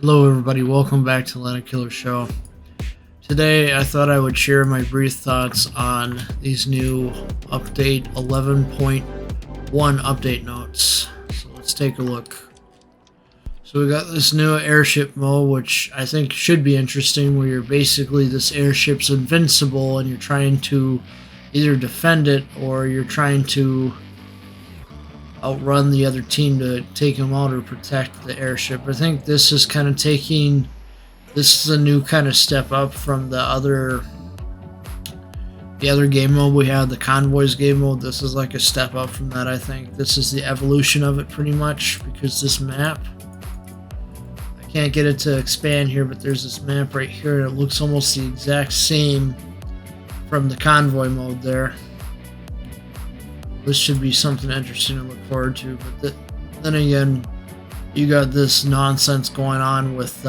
Hello everybody, welcome back to Landedkiller Show. Today I thought I would share my brief thoughts on these new update 11.1 update notes. So let's take a look. So we got this new airship mode, which I think should be interesting, where you're basically, this airship's invincible and you're trying to either defend it or you're trying to outrun the other team to take them out or protect the airship. I think this is kind of this is a new kind of step up from the other game mode we had, the Convoys game mode. This is like a step up from that. I think this is the evolution of it pretty much, because this map, I can't get it to expand here, but there's this map right here and it looks almost the exact same from the Convoy mode there. This should be something interesting to look forward to, but then again, you got this nonsense going on with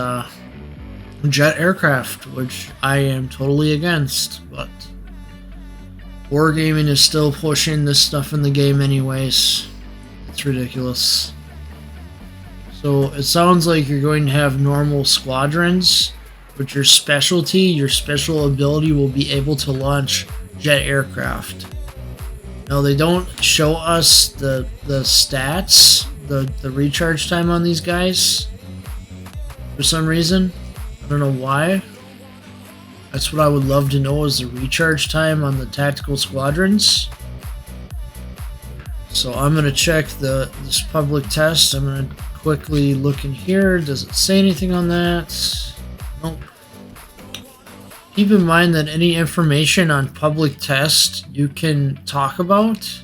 jet aircraft, which I am totally against, but Wargaming is still pushing this stuff in the game anyways. It's ridiculous. So it sounds like you're going to have normal squadrons, but your special ability will be able to launch jet aircraft. Now, they don't show us the stats, the recharge time on these guys for some reason. I don't know why. That's what I would love to know, is the recharge time on the tactical squadrons. So I'm going to check this public test. I'm going to quickly look in here. Does it say anything on that? Nope. Keep in mind that any information on public test you can talk about.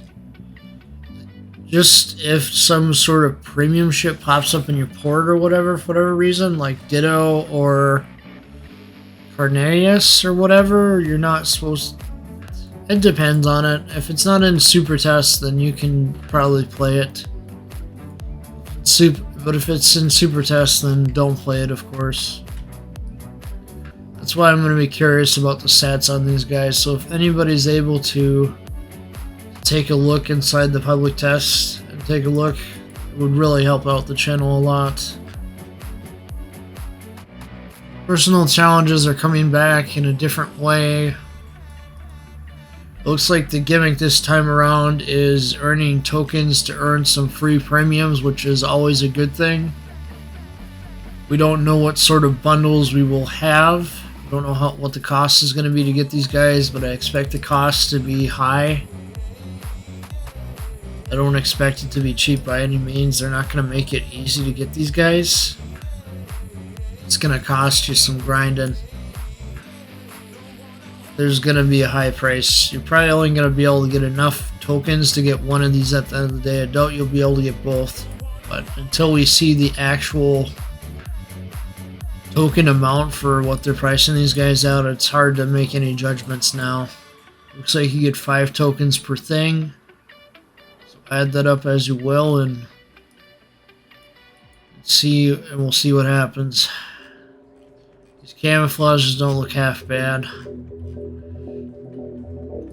Just if some sort of premium ship pops up in your port or whatever, for whatever reason, like Ditto or Carnarius or whatever, you're not supposed to. It depends on it. If it's not in super test, then you can probably play it. But if it's in super test, then don't play it, of course. That's why I'm going to be curious about the stats on these guys. So if anybody's able to take a look inside the public test and take a look, it would really help out the channel a lot. Personal challenges are coming back in a different way. It looks like the gimmick this time around is earning tokens to earn some free premiums, which is always a good thing. We don't know what sort of bundles we will have. Don't know what the cost is going to be to get these guys, but I expect the cost to be high. I don't expect it to be cheap by any means. They're not going to make it easy to get these guys. It's going to cost you some grinding. There's going to be a high price. You're probably only going to be able to get enough tokens to get one of these at the end of the day. I doubt you'll be able to get both, but until we see the actual token amount for what they're pricing these guys out, it's hard to make any judgments now. Looks like you get 5 tokens per thing. So add that up as you will, and we'll see what happens. These camouflages don't look half bad.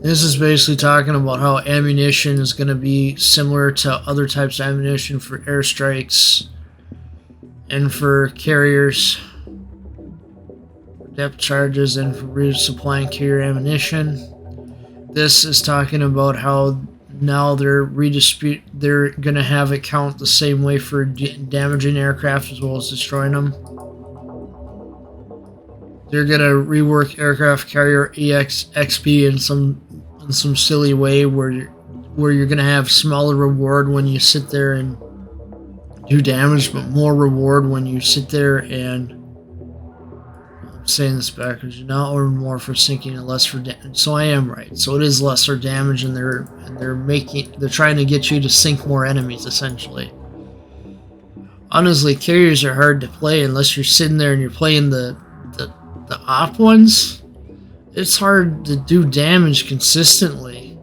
This is basically talking about how ammunition is going to be similar to other types of ammunition for airstrikes and for carriers, depth charges, and for resupplying carrier ammunition. This is talking about how now they're going to have it count the same way for damaging aircraft as well as destroying them. They're going to rework aircraft carrier EXP in some silly way where you're going to have smaller reward when you sit there and do damage, but more reward when you sit there and, saying this backwards, you now earn more for sinking and less for damage. So I am right. So it is lesser damage, and they're trying to get you to sink more enemies essentially. Honestly, carriers are hard to play unless you're sitting there and you're playing the op ones. It's hard to do damage consistently.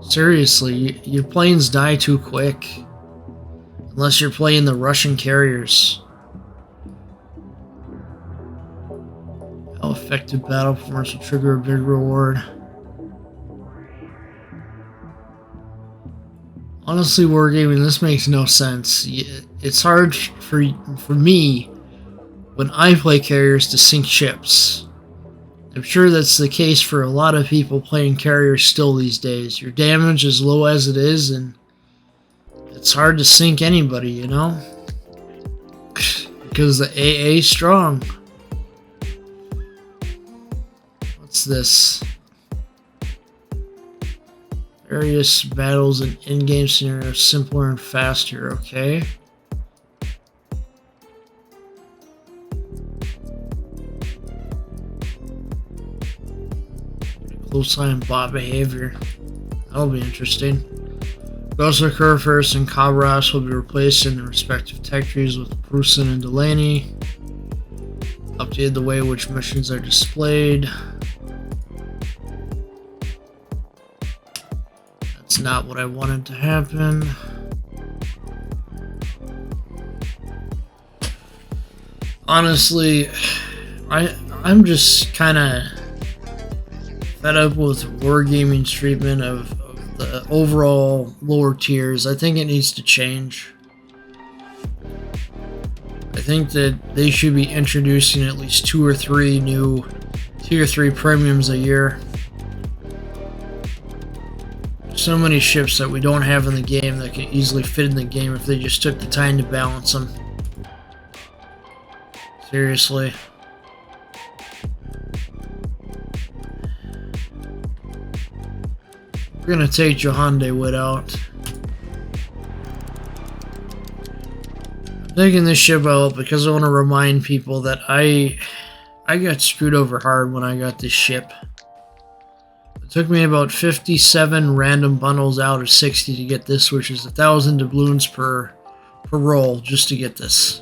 Seriously, your planes die too quick unless you're playing the Russian carriers. How effective battle performance will trigger a big reward. Honestly, Wargaming, this makes no sense. It's hard for me when I play carriers to sink ships. I'm sure that's the case for a lot of people playing carriers still these days. Your damage is low as it is, and it's hard to sink anybody, you know? Because the AA's strong. What's this? Various battles and in-game scenarios simpler and faster, okay? Close eye on bot behavior. That'll be interesting. Cosair Vengeance and Cabras will be replaced in their respective tech trees with Prusen and Delaney. Updated the way in which missions are displayed. That's not what I wanted to happen. Honestly, I'm just kind of fed up with Wargaming's treatment of the overall lower tiers. I think it needs to change. I think that they should be introducing at least 2 or 3 new tier 3 premiums a year. So many ships that we don't have in the game that can easily fit in the game if they just took the time to balance them. Seriously. We're gonna take Johande Wit out. I'm taking this ship out because I want to remind people that I got screwed over hard when I got this ship. It took me about 57 random bundles out of 60 to get this, which is 1,000 doubloons per roll just to get this.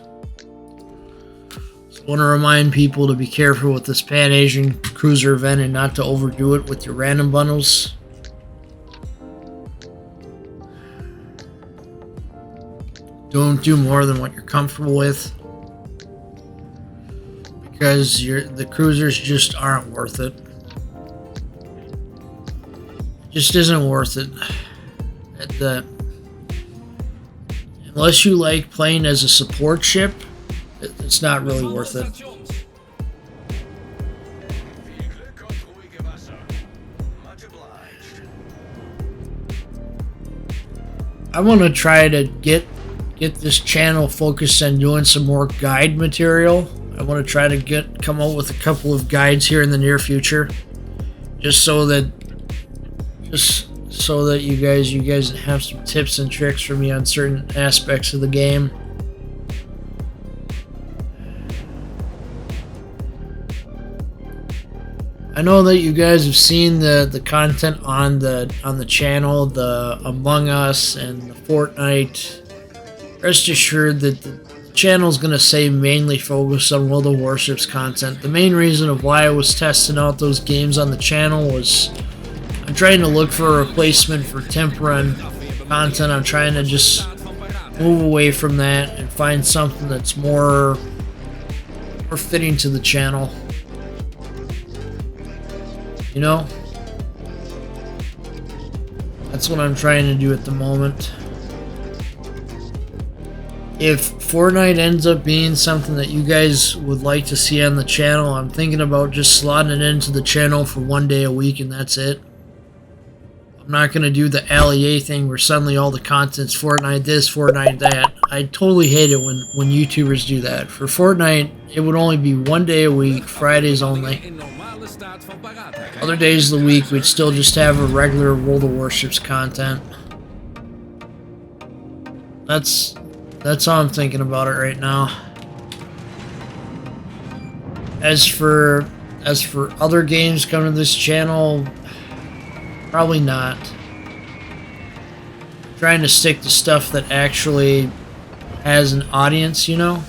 So I want to remind people to be careful with this Pan-Asian cruiser event and not to overdo it with your random bundles. Don't do more than what you're comfortable with, because the cruisers just aren't worth it. It just isn't worth it. Unless you like playing as a support ship, it's not really worth it. I want to try to get this channel focused on doing some more guide material. I want to try to come up with a couple of guides here in the near future, just so that you guys have some tips and tricks for me on certain aspects of the game. I know that you guys have seen the content on the channel, the Among Us and the Fortnite. Rest assured that the channel is going to stay mainly focused on World of Warships content. The main reason of why I was testing out those games on the channel was I'm trying to look for a replacement for Temperan content. I'm trying to just move away from that and find something that's more fitting to the channel. You know? That's what I'm trying to do at the moment. If Fortnite ends up being something that you guys would like to see on the channel, I'm thinking about just slotting it into the channel for 1 day a week and that's it. I'm not going to do the Allier thing where suddenly all the content's Fortnite this, Fortnite that. I totally hate it when YouTubers do that. For Fortnite, it would only be 1 day a week, Fridays only. Other days of the week, we'd still just have a regular World of Warships content. That's how I'm thinking about it right now. As for other games coming to this channel, probably not. I'm trying to stick to stuff that actually has an audience, you know?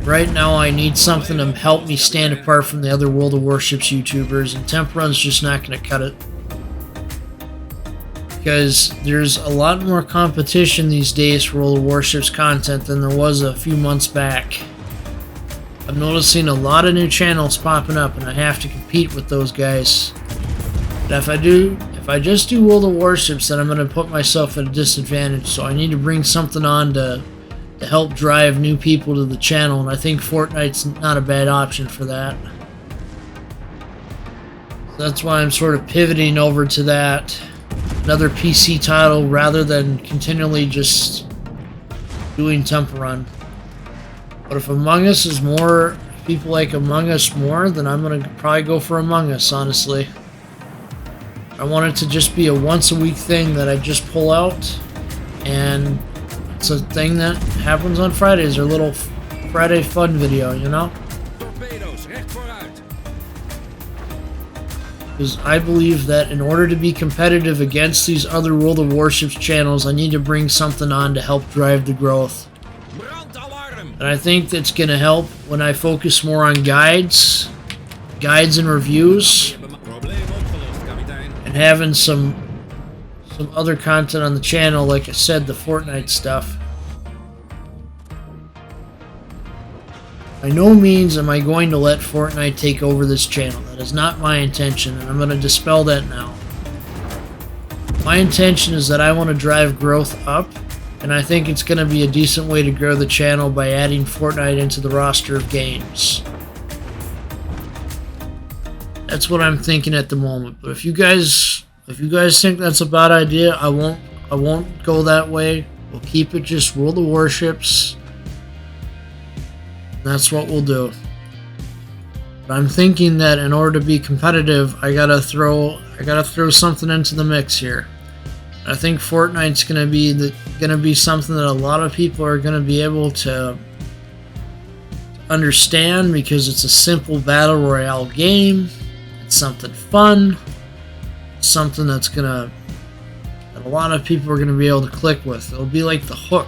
Right now I need something to help me stand apart from the other World of Warships YouTubers, and Temperan's just not going to cut it. Because there's a lot more competition these days for World of Warships content than there was a few months back. I'm noticing a lot of new channels popping up and I have to compete with those guys. But if I just do World of Warships, then I'm going to put myself at a disadvantage, so I need to bring something on to to help drive new people to the channel, and I think Fortnite's not a bad option for that. So that's why I'm sort of pivoting over to that. Another PC title rather than continually just doing Temple Run. But if Among Us is more, people like Among Us more, then I'm going to probably go for Among Us, honestly. I want it to just be a once a week thing that I just pull out, and it's a thing that happens on Fridays, or a little Friday fun video, you know? Because I believe that in order to be competitive against these other World of Warships channels, I need to bring something on to help drive the growth. And I think that's going to help when I focus more on guides and reviews, and having some other content on the channel, like I said, the Fortnite stuff. By no means am I going to let Fortnite take over this channel. That is not my intention, and I'm going to dispel that now. My intention is that I want to drive growth up, and I think it's going to be a decent way to grow the channel by adding Fortnite into the roster of games. That's what I'm thinking at the moment. But if you guys think that's a bad idea, I won't go that way. We'll keep it just World of Warships. That's what we'll do. But I'm thinking that in order to be competitive, I gotta throw something into the mix here. I think Fortnite's gonna be something that a lot of people are gonna be able to understand, because it's a simple battle royale game. It's something fun. It's something that a lot of people are gonna be able to click with. It'll be like the hook.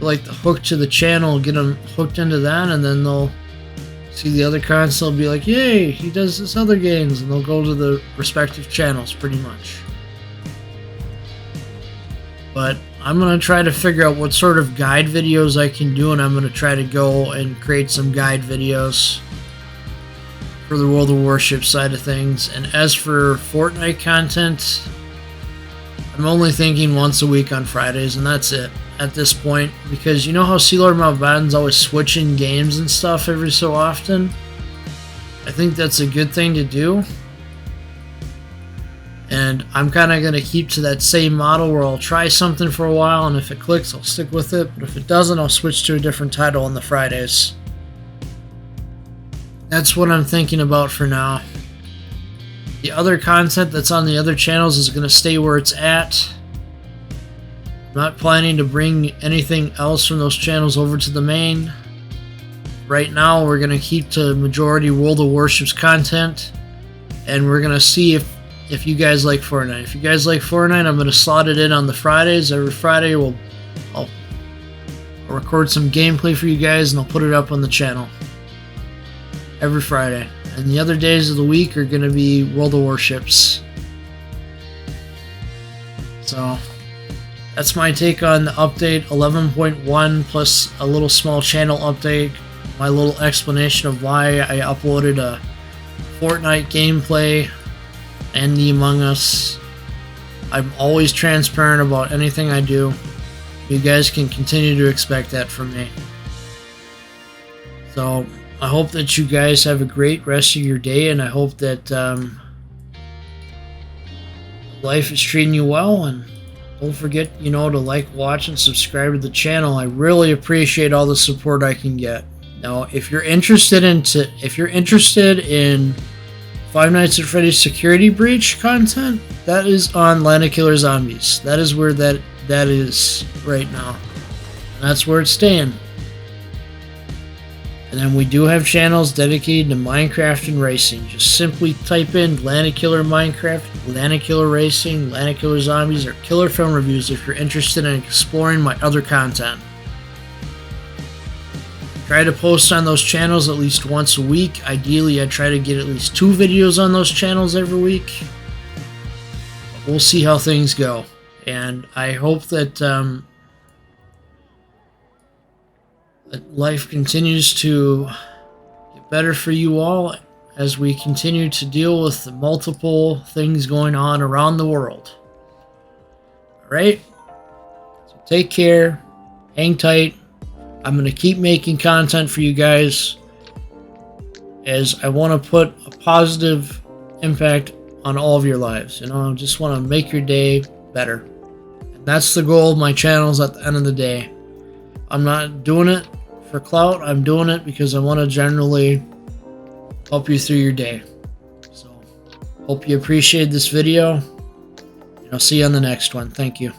Like the hook to the channel, get them hooked into that, and then they'll see the other console, be like, yay, he does this other games, and they'll go to the respective channels pretty much. But I'm going to try to figure out what sort of guide videos I can do, and I'm going to try to go and create some guide videos for the World of Warships side of things. And as for Fortnite content, I'm only thinking once a week on Fridays, and that's it at this point, because you know how Sea Lord Mountbatten's always switching games and stuff every so often? I think that's a good thing to do, and I'm kind of going to keep to that same model where I'll try something for a while, and if it clicks, I'll stick with it, but if it doesn't, I'll switch to a different title on the Fridays. That's what I'm thinking about for now. The other content that's on the other channels is going to stay where it's at. I'm not planning to bring anything else from those channels over to the main. Right now, we're going to keep to majority World of Warships content, and we're going to see if you guys like Fortnite. If you guys like Fortnite, I'm going to slot it in on the Fridays. Every Friday, I'll record some gameplay for you guys, and I'll put it up on the channel. Every Friday. And the other days of the week are going to be World of Warships. So that's my take on the update 11.1 plus a little small channel update. My little explanation of why I uploaded a Fortnite gameplay and the Among Us. I'm always transparent about anything I do. You guys can continue to expect that from me. So I hope that you guys have a great rest of your day, and I hope that life is treating you well, and don't forget, to like, watch, and subscribe to the channel. I really appreciate all the support I can get. Now, if you're interested in Five Nights at Freddy's Security Breach content, that is on Landedkiller Zombies. That is where that is right now. And that's where it's staying. And then we do have channels dedicated to Minecraft and racing. Just simply type in Landedkiller Minecraft, Landedkiller Racing, Landedkiller Zombies, or Killer Film Reviews if you're interested in exploring my other content. Try to post on those channels at least once a week. Ideally, I try to get at least 2 videos on those channels every week. But we'll see how things go. And I hope that that life continues to get better for you all as we continue to deal with the multiple things going on around the world. Alright? So take care. hang tight. I'm going to keep making content for you guys, as I want to put a positive impact on all of your lives. You know, I just want to make your day better. And that's the goal of my channels at the end of the day. I'm not doing it for clout. I'm doing it because I want to generally help you through your day. So, hope you appreciate this video, and I'll see you on the next one. Thank you.